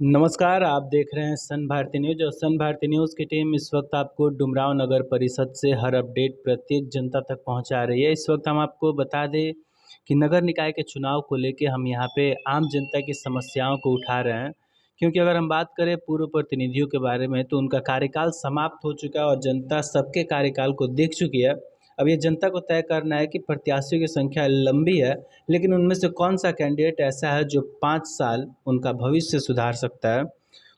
नमस्कार, आप देख रहे हैं सन भारती न्यूज़ और सन भारती न्यूज़ की टीम इस वक्त आपको डुमरांव नगर परिषद से हर अपडेट प्रत्येक जनता तक पहुंचा रही है। इस वक्त हम आपको बता दें कि नगर निकाय के चुनाव को लेके हम यहाँ पे आम जनता की समस्याओं को उठा रहे हैं, क्योंकि अगर हम बात करें पूर्व प्रतिनिधियों के बारे में तो उनका कार्यकाल समाप्त हो चुका है और जनता सबके कार्यकाल को देख चुकी है। अब ये जनता को तय करना है कि प्रत्याशियों की संख्या लंबी है, लेकिन उनमें से कौन सा कैंडिडेट ऐसा है जो 5 साल उनका भविष्य सुधार सकता है।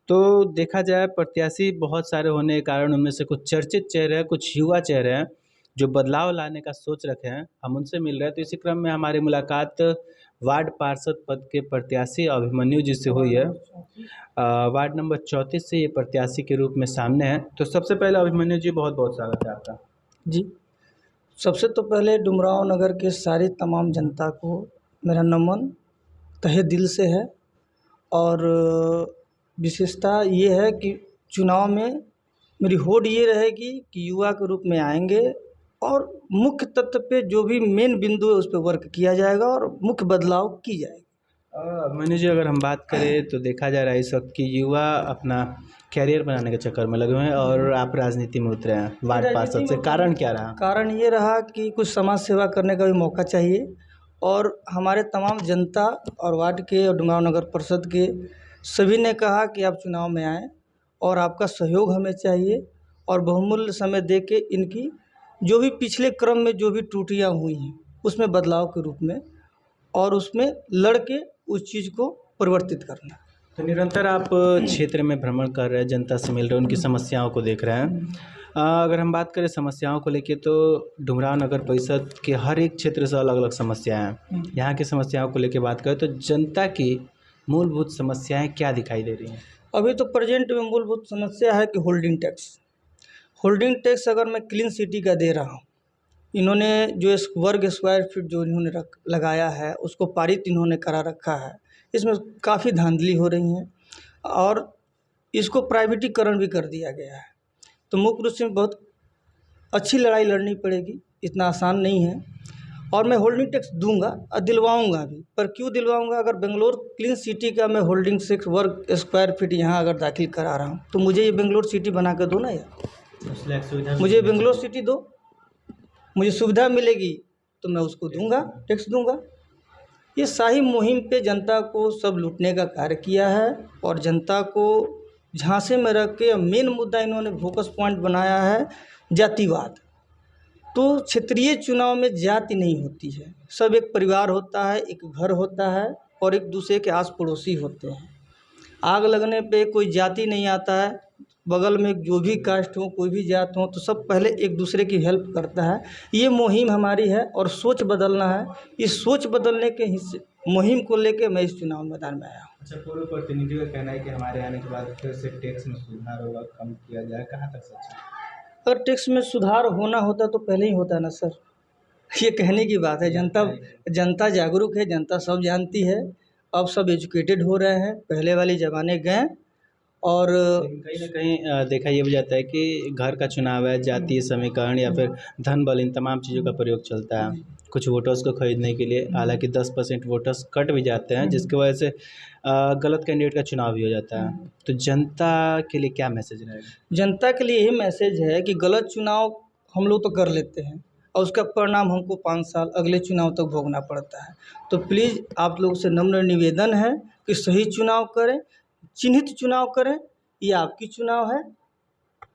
तो देखा जाए प्रत्याशी बहुत सारे होने के कारण उनमें से कुछ चर्चित चेहरे हैं, कुछ युवा चेहरे हैं जो बदलाव लाने का सोच रखे हैं। हम उनसे मिल रहे हैं, तो इसी क्रम में हमारी मुलाकात वार्ड पार्षद पद के प्रत्याशी अभिमन्यु जी से हुई है। वार्ड नंबर 34 से ये प्रत्याशी के रूप में सामने हैं। तो सबसे पहले अभिमन्यु जी, बहुत बहुत स्वागत है आपका। जी, सबसे तो पहले डुमरांव नगर के सारी तमाम जनता को मेरा नमन तहे दिल से है। और विशेषता ये है कि चुनाव में मेरी होड़ ये रहेगी कि युवा के रूप में आएंगे और मुख्य तत्व पे जो भी मेन बिंदु है उस पर वर्क किया जाएगा और मुख्य बदलाव की जाएगी। अभिमन्यु जी, अगर हम बात करें तो देखा जा रहा है इस वक्त कि युवा अपना कैरियर बनाने के चक्कर में लगे हुए हैं और आप राजनीति में उतरे हैं वार्ड पार्षद से, कारण क्या रहा? कारण ये रहा कि कुछ समाज सेवा करने का भी मौका चाहिए और हमारे तमाम जनता और वार्ड के और डुमरांव नगर परिषद के सभी ने कहा कि आप चुनाव में आएँ और आपका सहयोग हमें चाहिए और बहुमूल्य समय दे के इनकी जो भी पिछले क्रम में जो भी त्रुटियां हुई हैं उसमें बदलाव के रूप में और उसमें लड़ के उस चीज़ को परिवर्तित करना। तो निरंतर आप क्षेत्र में भ्रमण कर रहे हैं, जनता से मिल रहे हैं, उनकी समस्याओं को देख रहे हैं। अगर हम बात करें समस्याओं को लेके तो डुमरांव नगर परिषद के हर एक क्षेत्र से अलग अलग समस्याएं हैं। यहाँ की समस्याओं को लेके बात करें तो जनता की मूलभूत समस्याएं क्या दिखाई दे रही हैं? अभी तो प्रेजेंट में मूलभूत समस्या है कि होल्डिंग टैक्स अगर मैं क्लीन सिटी का दे रहा हूँ, इन्होंने जो वर्ग स्क्वायर फीट जो इन्होंने लगाया है उसको पारित इन्होंने करा रखा है। इसमें काफ़ी धांधली हो रही है और इसको प्राइवेटीकरण भी कर दिया गया है। तो मुख्य रूप से बहुत अच्छी लड़ाई लड़नी पड़ेगी, इतना आसान नहीं है। और मैं होल्डिंग टैक्स दूंगा और दिलवाऊंगा भी, पर क्यों दिलवाऊंगा? अगर बेंगलोर क्लीन सिटी का मैं होल्डिंग टैक्स वर्ग स्क्वायर फीट यहाँ अगर दाखिल करा रहा हूँ तो मुझे ये बेंगलोर सिटी बना कर दो ना यार, मुझे बेंगलोर सिटी दो, मुझे सुविधा मिलेगी तो मैं उसको दूंगा, टैक्स दूंगा। ये शाही मुहिम पे जनता को सब लूटने का कार्य किया है और जनता को झांसे में रख के मेन मुद्दा इन्होंने फोकस पॉइंट बनाया है जातिवाद। तो क्षेत्रीय चुनाव में जाति नहीं होती है, सब एक परिवार होता है, एक घर होता है और एक दूसरे के आस पड़ोसी होते हैं। आग लगने पे कोई जाति नहीं आता है, बगल में जो भी कास्ट हो, कोई भी जात हो, तो सब पहले एक दूसरे की हेल्प करता है। ये मुहिम हमारी है और सोच बदलना है। इस सोच बदलने के हिस्से मुहिम को लेके मैं इस चुनाव मैदान में आया हूँ। अच्छा, पूर्व प्रतिनिधियों का कहना है कि हमारे आने के बाद फिर से टैक्स में सुधार होगा, कम किया जाए, कहाँ तक सच है? अगर टैक्स में सुधार होना होता तो पहले ही होता ना सर। ये कहने की बात है, जनता जागरूक है, जनता सब जानती है, अब सब एजुकेटेड हो रहे हैं, पहले वाले ज़माने गए। और कहीं ना कहीं देखा ये भी जाता है कि घर का चुनाव है, जातीय समीकरण या फिर धन बल, इन तमाम चीज़ों का प्रयोग चलता है कुछ वोटर्स को खरीदने के लिए। हालांकि 10% वोटर्स कट भी जाते हैं, जिसकी वजह से गलत कैंडिडेट का चुनाव भी हो जाता है। तो जनता के लिए क्या मैसेज रहेगा? जनता के लिए यही मैसेज है कि गलत चुनाव हम लोग तो कर लेते हैं और उसका परिणाम हमको 5 साल अगले चुनाव तक भोगना पड़ता है। तो प्लीज़ आप लोगों से नम्र निवेदन है कि सही चुनाव करें, चिन्हित चुनाव करें, ये आपकी चुनाव है,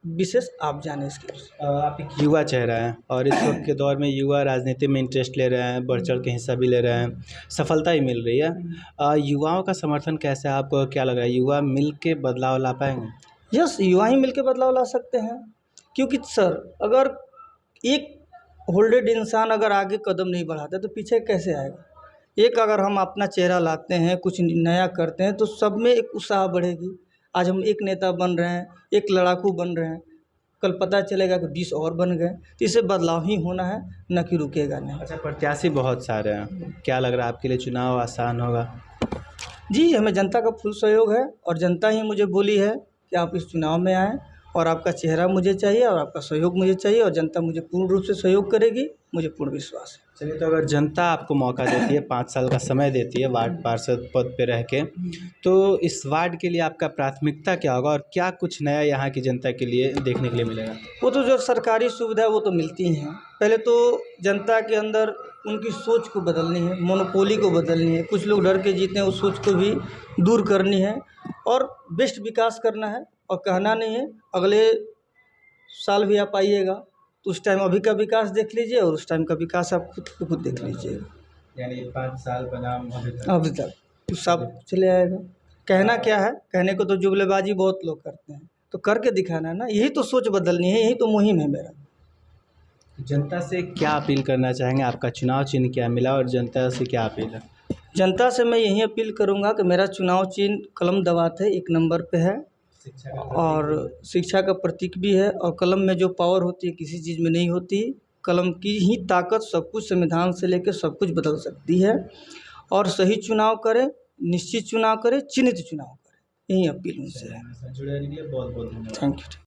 विशेष आप जानें इसके विषय। आप एक युवा चेहरा हैं और इस वक्त के दौर में युवा राजनीति में इंटरेस्ट ले रहे हैं, बढ़ चढ़ के हिस्सा भी ले रहे हैं, सफलता ही मिल रही है। युवाओं का समर्थन कैसा है, आपको क्या लग रहा है, युवा मिल के बदलाव ला पाएंगे? यस, युवा ही मिलकर बदलाव ला सकते हैं, क्योंकि सर अगर एक होल्डेड इंसान अगर आगे कदम नहीं बढ़ाता तो पीछे कैसे आएगा? एक अगर हम अपना चेहरा लाते हैं, कुछ नया करते हैं तो सब में एक उत्साह बढ़ेगी। आज हम एक नेता बन रहे हैं, एक लड़ाकू बन रहे हैं, कल पता चलेगा कि 20 और बन गए, तो इससे बदलाव ही होना है, न कि रुकेगा नहीं। अच्छा, प्रत्याशी बहुत सारे हैं, क्या लग रहा है आपके लिए चुनाव आसान होगा? जी, हमें जनता का फुल सहयोग है और जनता ही मुझे बोली है कि आप इस चुनाव में आएँ और आपका चेहरा मुझे चाहिए और आपका सहयोग मुझे चाहिए और जनता मुझे पूर्ण रूप से सहयोग करेगी, मुझे पूर्ण विश्वास है। चलिए, तो अगर जनता आपको मौका देती है, 5 साल का समय देती है वार्ड पार्षद पद पे रह के, तो इस वार्ड के लिए आपका प्राथमिकता क्या होगा और क्या कुछ नया यहाँ की जनता के लिए देखने के लिए मिलेगा? वो तो जो सरकारी सुविधा है वो तो मिलती हैं। पहले तो जनता के अंदर उनकी सोच को बदलनी है, मोनोपोली को बदलनी है। कुछ लोग डर के जीते हैं, उस सोच को भी दूर करनी है और बेस्ट विकास करना है। और कहना नहीं है, अगले साल भी आप आइएगा तो उस टाइम अभी का विकास देख लीजिए और उस टाइम का विकास आप खुद देख लीजिएगा। यानी 5 साल बनाम अभी तक तो सब चले आएगा। कहना क्या है, कहने को तो जुगलेबाजी बहुत लोग करते हैं, तो करके दिखाना है ना। यही तो सोच बदलनी है, यही तो मुहिम है मेरा। जनता से क्या अपील करना चाहेंगे? आपका चुनाव चिन्ह क्या मिला और जनता से क्या अपील है? जनता से मैं यही अपील करूंगा कि मेरा चुनाव चिन्ह कलम दवात है, 1 नंबर पे है और शिक्षा का प्रतीक भी है। और कलम में जो पावर होती है किसी चीज़ में नहीं होती। कलम की ही ताकत सब कुछ, संविधान से लेकर सब कुछ बदल सकती है। और सही चुनाव करें, निश्चित चुनाव करें, चिन्हित चुनाव करें, यही अपील उनसे है। जुड़े रहने के लिए बहुत बहुत धन्यवाद। Thank you.